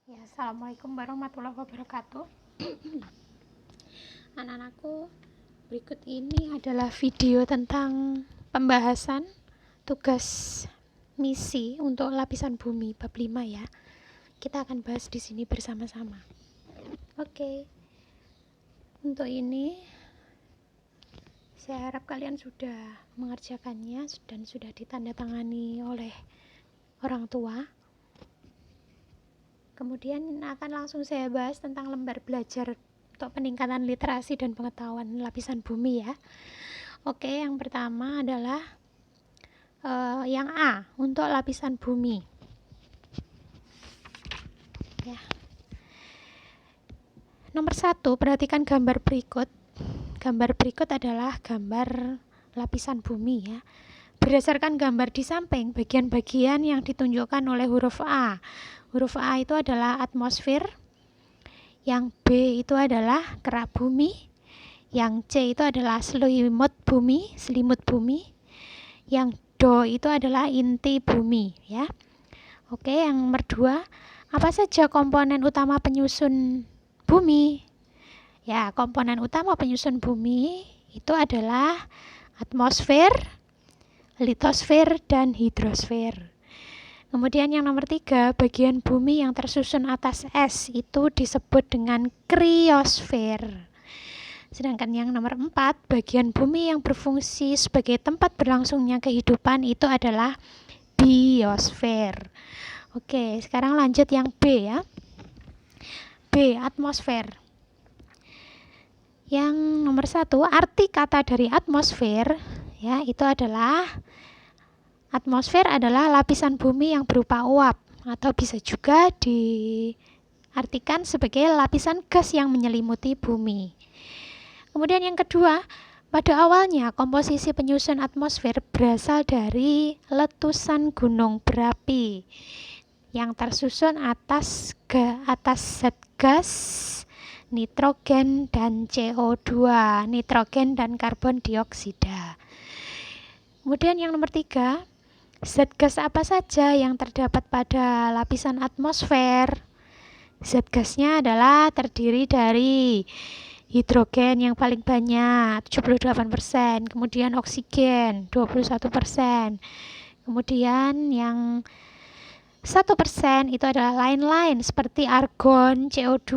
Ya, assalamualaikum warahmatullahi wabarakatuh. Anak-anakku, berikut ini adalah video tentang pembahasan tugas misi untuk lapisan bumi bab 5 ya. Kita akan bahas di sini bersama-sama. Oke. Untuk ini saya harap kalian sudah mengerjakannya dan sudah ditandatangani oleh orang tua. Kemudian akan langsung saya bahas tentang lembar belajar untuk peningkatan literasi dan pengetahuan lapisan bumi ya. Oke, yang pertama adalah yang A untuk lapisan bumi. Ya. Nomor 1, perhatikan gambar berikut. Gambar berikut adalah gambar lapisan bumi ya. Berdasarkan gambar di samping, bagian-bagian yang ditunjukkan oleh huruf A. Huruf A itu adalah atmosfer, yang B itu adalah kerak bumi, yang C itu adalah selimut bumi, yang Do itu adalah inti bumi ya. Oke, yang nomor 2, apa saja komponen utama penyusun bumi? Ya, komponen utama penyusun bumi itu adalah atmosfer, litosfer, dan hidrosfer. Kemudian yang nomor 3, bagian bumi yang tersusun atas es itu disebut dengan kriosfer. Sedangkan yang nomor 4, bagian bumi yang berfungsi sebagai tempat berlangsungnya kehidupan itu adalah biosfer. Oke, sekarang lanjut yang B ya. B, atmosfer. Yang nomor 1, arti kata dari atmosfer ya, itu adalah atmosfer adalah lapisan bumi yang berupa uap atau bisa juga diartikan sebagai lapisan gas yang menyelimuti bumi. Kemudian yang kedua, pada awalnya komposisi penyusun atmosfer berasal dari letusan gunung berapi yang tersusun atas zat gas, nitrogen dan CO2, nitrogen dan karbon dioksida. Kemudian yang nomor 3, zat gas apa saja yang terdapat pada lapisan atmosfer? Zat gasnya adalah terdiri dari hidrogen yang paling banyak 78%, kemudian oksigen 21%, kemudian yang 1% itu adalah lain-lain seperti argon, CO2,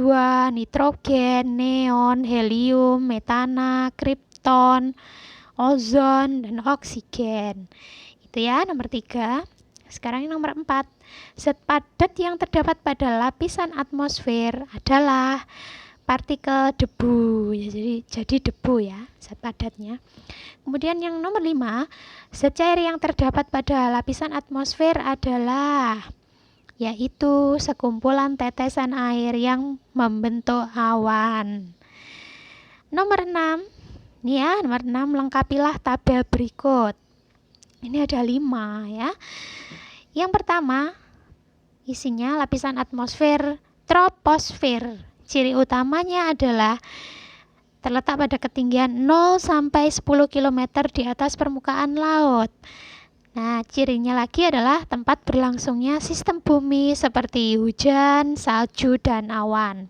nitrogen, neon, helium, metana, kripton, ozon, dan oksigen. Itu ya nomor 3. Sekarang yang nomor 4, zat padat yang terdapat pada lapisan atmosfer adalah partikel debu. Jadi debu ya zat padatnya. Kemudian yang nomor 5, zat cair yang terdapat pada lapisan atmosfer adalah yaitu sekumpulan tetesan air yang membentuk awan. Nomor 6, ini ya, nomor 6, lengkapilah tabel berikut. Ini ada 5 ya. Yang pertama, isinya lapisan atmosfer troposfer. Ciri utamanya adalah terletak pada ketinggian 0 sampai 10 km di atas permukaan laut. Nah, cirinya lagi adalah tempat berlangsungnya sistem bumi seperti hujan, salju, dan awan.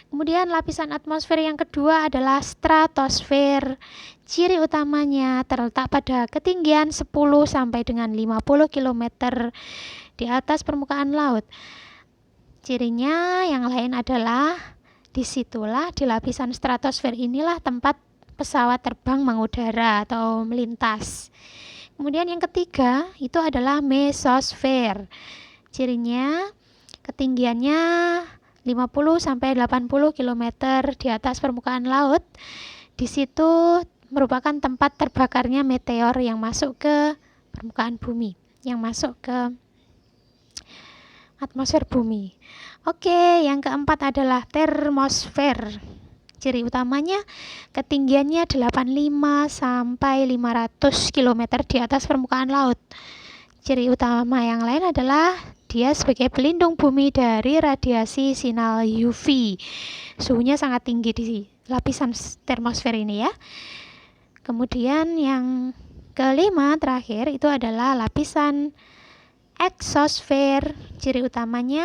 Kemudian lapisan atmosfer yang kedua adalah stratosfer. Ciri utamanya terletak pada ketinggian 10 sampai dengan 50 km di atas permukaan laut. Cirinya yang lain adalah disitulah di lapisan stratosfer inilah tempat pesawat terbang mengudara atau melintas. Kemudian yang ketiga itu adalah mesosfer. Cirinya ketinggiannya 50 sampai 80 km di atas permukaan laut. Di situ merupakan tempat terbakarnya meteor yang masuk ke permukaan bumi, yang masuk ke atmosfer bumi. Oke, yang keempat adalah termosfer. Ciri utamanya ketinggiannya 85 sampai 500 km di atas permukaan laut. Ciri utama yang lain adalah dia sebagai pelindung bumi dari radiasi sinar UV. Suhunya sangat tinggi di lapisan termosfer ini ya. Kemudian yang kelima terakhir itu adalah lapisan eksosfer. Ciri utamanya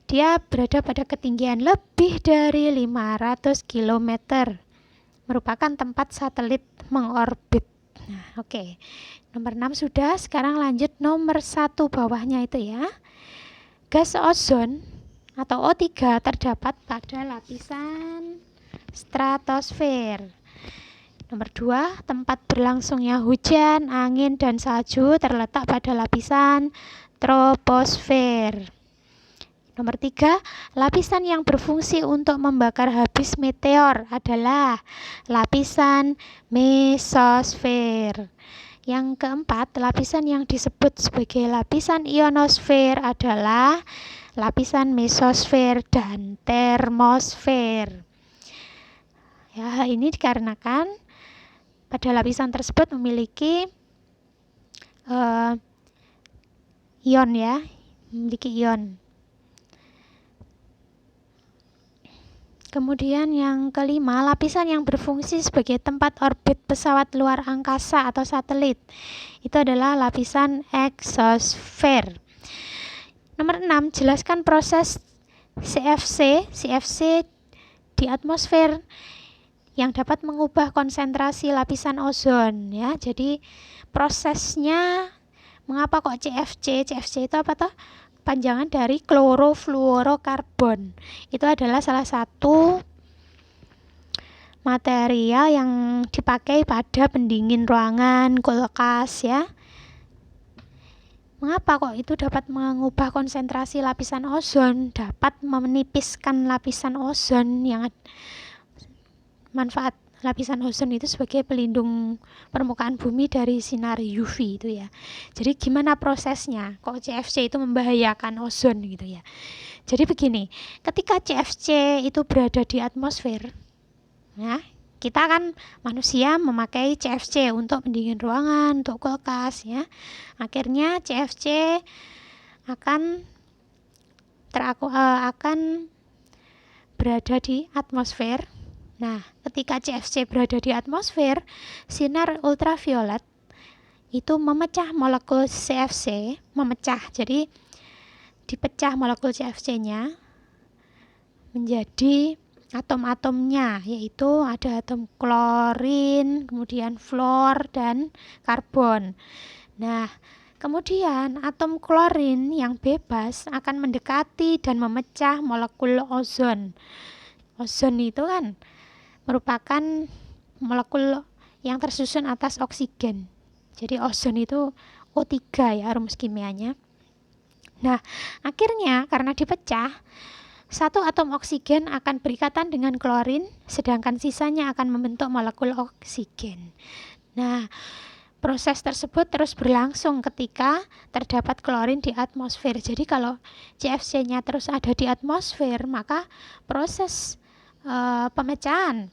dia berada pada ketinggian lebih dari 500 km. Merupakan tempat satelit mengorbit. Nah, oke. Nomor 6 sudah, sekarang lanjut nomor 1 bawahnya itu ya. Gas ozon atau O3 terdapat pada lapisan stratosfer. Nomor 2, tempat berlangsungnya hujan, angin, dan salju terletak pada lapisan troposfer. Nomor 3, lapisan yang berfungsi untuk membakar habis meteor adalah lapisan mesosfer. Yang keempat, lapisan yang disebut sebagai lapisan ionosfer adalah lapisan mesosfer dan termosfer. Ya, ini dikarenakan pada lapisan tersebut memiliki ion ya, memiliki ion. Kemudian yang kelima, lapisan yang berfungsi sebagai tempat orbit pesawat luar angkasa atau satelit. Itu adalah lapisan eksosfer. Nomor 6, jelaskan proses CFC di atmosfer yang dapat mengubah konsentrasi lapisan ozon ya. Jadi prosesnya mengapa kok CFC? CFC itu apa toh? Panjangan dari klorofluorokarbon. Itu adalah salah satu material yang dipakai pada pendingin ruangan, kulkas ya. Mengapa kok itu dapat mengubah konsentrasi lapisan ozon, dapat menipiskan lapisan ozon yang manfaat lapisan ozon itu sebagai pelindung permukaan bumi dari sinar UV itu ya. Jadi gimana prosesnya? Kok CFC itu membahayakan ozon gitu ya. Jadi begini, ketika CFC itu berada di atmosfer, ya, kita kan manusia memakai CFC untuk pendingin ruangan, untuk kulkas ya. Akhirnya CFC akan berada di atmosfer. Nah, ketika CFC berada di atmosfer, sinar ultraviolet itu memecah molekul CFC, jadi dipecah molekul CFC-nya menjadi atom-atomnya, yaitu ada atom klorin, kemudian fluor, dan karbon. Nah, kemudian atom klorin yang bebas akan mendekati dan memecah molekul ozon. Ozon itu kan merupakan molekul yang tersusun atas oksigen. Jadi ozon itu O3 ya rumus kimianya. Nah, akhirnya karena dipecah, satu atom oksigen akan berikatan dengan klorin, sedangkan sisanya akan membentuk molekul oksigen. Nah, proses tersebut terus berlangsung ketika terdapat klorin di atmosfer. Jadi kalau CFC-nya terus ada di atmosfer, maka proses pemecahan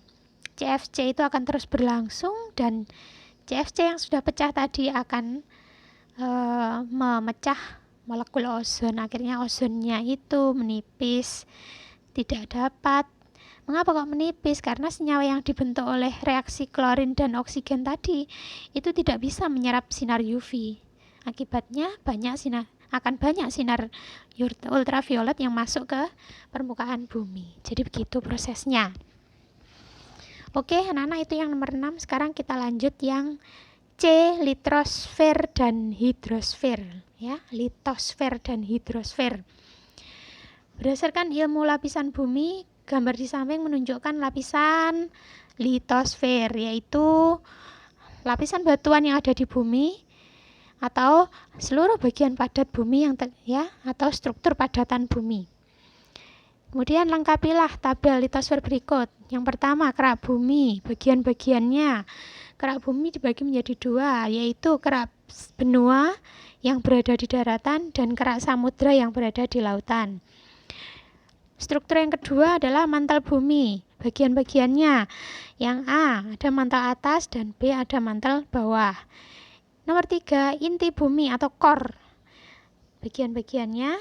CFC itu akan terus berlangsung dan CFC yang sudah pecah tadi akan memecah molekul ozon. Akhirnya ozonnya itu menipis, tidak dapat. Mengapa kok menipis? Karena senyawa yang dibentuk oleh reaksi klorin dan oksigen tadi itu tidak bisa menyerap sinar UV. Akibatnya akan banyak sinar ultraviolet yang masuk ke permukaan bumi. Jadi begitu prosesnya. Oke, anak-anak, itu yang nomor 6. Sekarang kita lanjut yang C, litosfer dan hidrosfer ya, litosfer dan hidrosfer. Berdasarkan ilmu lapisan bumi, gambar di samping menunjukkan lapisan litosfer, yaitu lapisan batuan yang ada di bumi atau seluruh bagian padat bumi atau struktur padatan bumi. Kemudian lengkapilah tabel litosfer berikut. Yang pertama, kerak bumi, bagian-bagiannya. Kerak bumi dibagi menjadi dua, yaitu kerak benua yang berada di daratan dan kerak samudra yang berada di lautan. Struktur yang kedua adalah mantel bumi, bagian-bagiannya. Yang A ada mantel atas dan B ada mantel bawah. Nomor 3, inti bumi atau core. Bagian-bagiannya,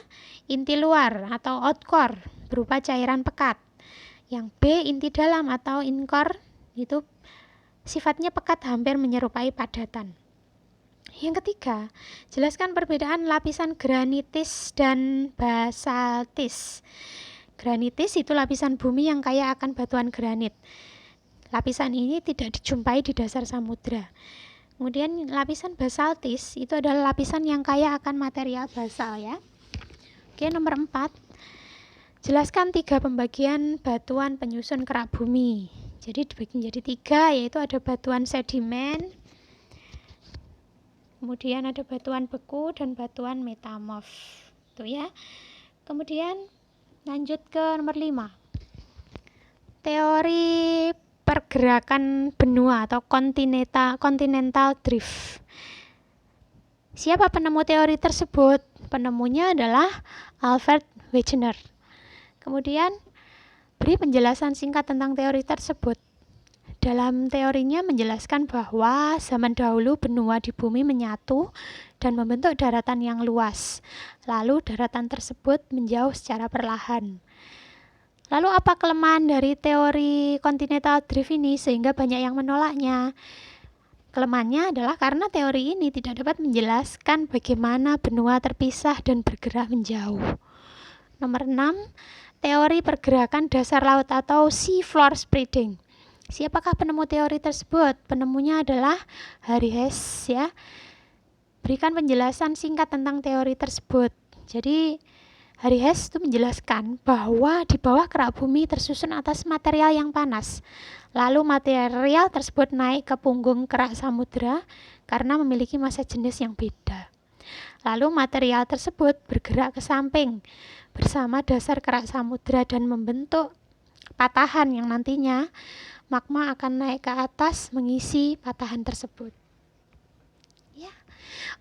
inti luar atau outcore berupa cairan pekat. Yang B, inti dalam atau incore, itu sifatnya pekat hampir menyerupai padatan. Yang ketiga, jelaskan perbedaan lapisan granitis dan basaltis. Granitis itu lapisan bumi yang kaya akan batuan granit. Lapisan ini tidak dijumpai di dasar samudra. Kemudian lapisan basaltis itu adalah lapisan yang kaya akan material basal ya. Oke, nomor 4. Jelaskan 3 pembagian batuan penyusun kerak bumi. Jadi dibagi menjadi 3, yaitu ada batuan sedimen, kemudian ada batuan beku dan batuan metamorf. Itu ya. Kemudian lanjut ke nomor 5. Teori pergerakan benua atau continental drift. Siapa penemu teori tersebut? Penemunya adalah Albert Wegener. Kemudian beri penjelasan singkat tentang teori tersebut. Dalam teorinya menjelaskan bahwa zaman dahulu benua di bumi menyatu dan membentuk daratan yang luas. Lalu daratan tersebut menjauh secara perlahan. Lalu apa kelemahan dari teori continental drift ini sehingga banyak yang menolaknya? Kelemahannya adalah karena teori ini tidak dapat menjelaskan bagaimana benua terpisah dan bergerak menjauh. Nomor 6, teori pergerakan dasar laut atau sea floor spreading. Siapakah penemu teori tersebut? Penemunya adalah Harry Hess ya. Berikan penjelasan singkat tentang teori tersebut. Jadi Harry Hess itu menjelaskan bahwa di bawah kerak bumi tersusun atas material yang panas. Lalu material tersebut naik ke punggung kerak samudra karena memiliki massa jenis yang beda. Lalu material tersebut bergerak ke samping bersama dasar kerak samudra dan membentuk patahan yang nantinya magma akan naik ke atas mengisi patahan tersebut. Ya.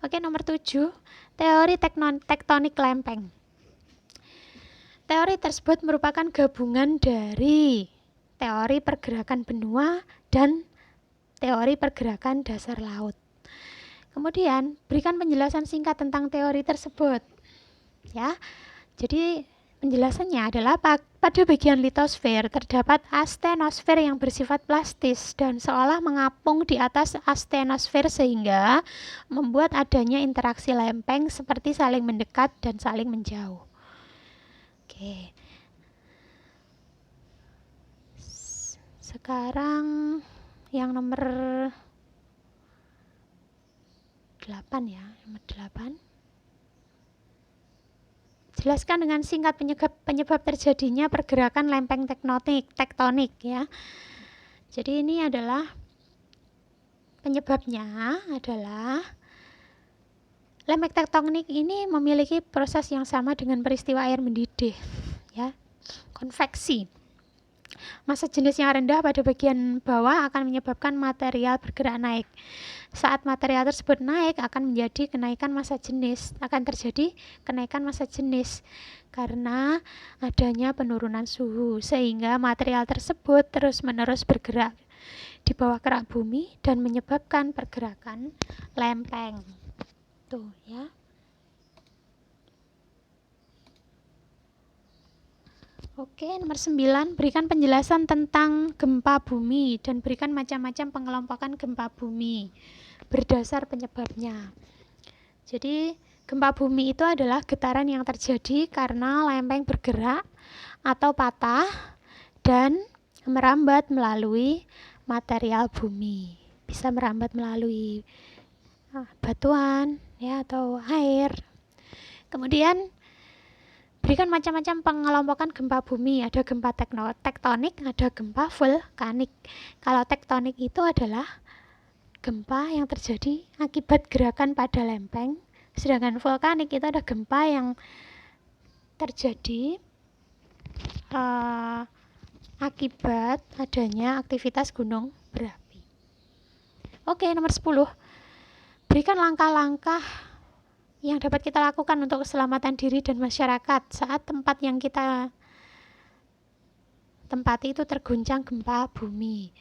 Oke, nomor 7, teori tektonik lempeng. Teori tersebut merupakan gabungan dari teori pergerakan benua dan teori pergerakan dasar laut. Kemudian, berikan penjelasan singkat tentang teori tersebut. Ya. Jadi, penjelasannya adalah pada bagian litosfer terdapat astenosfer yang bersifat plastis dan seolah mengapung di atas astenosfer sehingga membuat adanya interaksi lempeng seperti saling mendekat dan saling menjauh. Oke. Sekarang yang nomor 8 ya, nomor 8. Jelaskan dengan singkat penyebab terjadinya pergerakan lempeng tektonik ya. Jadi ini adalah penyebabnya adalah lempeng tektonik ini memiliki proses yang sama dengan peristiwa air mendidih ya, konveksi. Massa jenis yang rendah pada bagian bawah akan menyebabkan material bergerak naik. Saat material tersebut naik akan terjadi kenaikan massa jenis karena adanya penurunan suhu sehingga material tersebut terus-menerus bergerak di bawah kerak bumi dan menyebabkan pergerakan lempeng. Tuh ya. Oke, nomor 9, berikan penjelasan tentang gempa bumi dan berikan macam-macam pengelompokan gempa bumi berdasar penyebabnya. Jadi, gempa bumi itu adalah getaran yang terjadi karena lempeng bergerak atau patah dan merambat melalui material bumi. Bisa merambat melalui batuan ya atau air. Kemudian berikan macam-macam pengelompokan gempa bumi. Ada gempa tektonik, ada gempa vulkanik. Kalau tektonik itu adalah gempa yang terjadi akibat gerakan pada lempeng. Sedangkan vulkanik itu ada gempa yang terjadi akibat adanya aktivitas gunung berapi. Oke, nomor 10. Berikan langkah-langkah yang dapat kita lakukan untuk keselamatan diri dan masyarakat saat tempat yang kita tempati itu terguncang gempa bumi.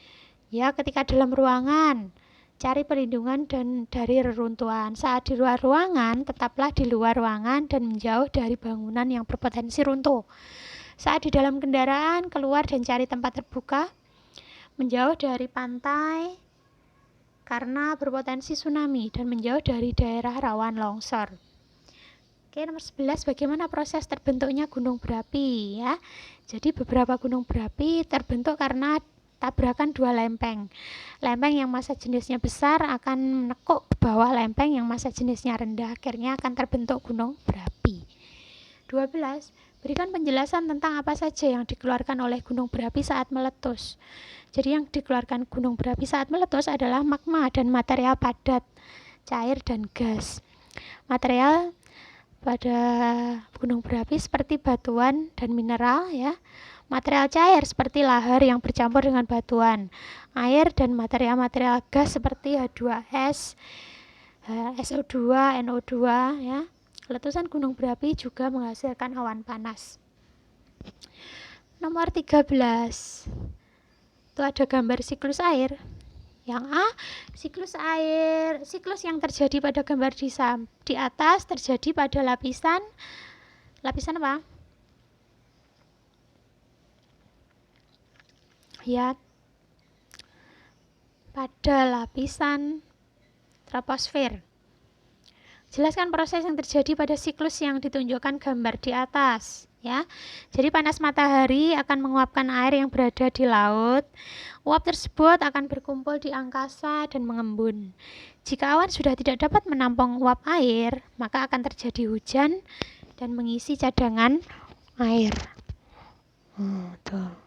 Ya, ketika dalam ruangan, cari perlindungan dan dari reruntuhan. Saat di luar ruangan, tetaplah di luar ruangan dan menjauh dari bangunan yang berpotensi runtuh. Saat di dalam kendaraan, keluar dan cari tempat terbuka, menjauh dari pantai, karena berpotensi tsunami dan menjauh dari daerah rawan longsor. Oke, nomor 11, bagaimana proses terbentuknya gunung berapi ya. Jadi beberapa gunung berapi terbentuk karena tabrakan dua lempeng. Lempeng yang massa jenisnya besar akan menekuk ke bawah lempeng yang massa jenisnya rendah, akhirnya akan terbentuk gunung berapi. 12. Berikan penjelasan tentang apa saja yang dikeluarkan oleh gunung berapi saat meletus. Jadi yang dikeluarkan gunung berapi saat meletus adalah magma dan material padat, cair dan gas. Material pada gunung berapi seperti batuan dan mineral ya. Material cair seperti lahar yang bercampur dengan batuan, air dan material-material gas seperti H2S, SO2, NO2 ya. Letusan gunung berapi juga menghasilkan awan panas. Nomor 13. Itu ada gambar siklus air. Yang A, siklus air, siklus yang terjadi pada gambar di atas terjadi pada lapisan apa? Ya, pada lapisan troposfer. Jelaskan proses yang terjadi pada siklus yang ditunjukkan gambar di atas. Ya, jadi panas matahari akan menguapkan air yang berada di laut. Uap tersebut akan berkumpul di angkasa dan mengembun. Jika awan sudah tidak dapat menampung uap air, maka akan terjadi hujan dan mengisi cadangan air. Tuh.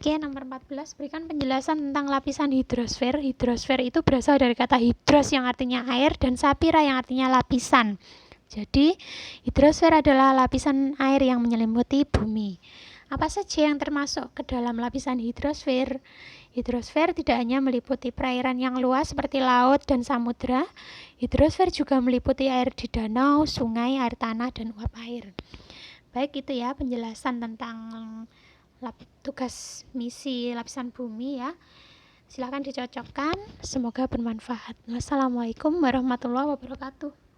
Oke, nomor 14, berikan penjelasan tentang lapisan hidrosfer. Hidrosfer itu berasal dari kata hidros yang artinya air dan sapira yang artinya lapisan. Jadi, hidrosfer adalah lapisan air yang menyelimuti bumi. Apa saja yang termasuk ke dalam lapisan hidrosfer? Hidrosfer tidak hanya meliputi perairan yang luas seperti laut dan samudra. Hidrosfer juga meliputi air di danau, sungai, air tanah, dan uap air. Baik, itu ya penjelasan tentang tugas misi lapisan bumi ya. Silakan dicocokkan, semoga bermanfaat. Wassalamualaikum warahmatullahi wabarakatuh.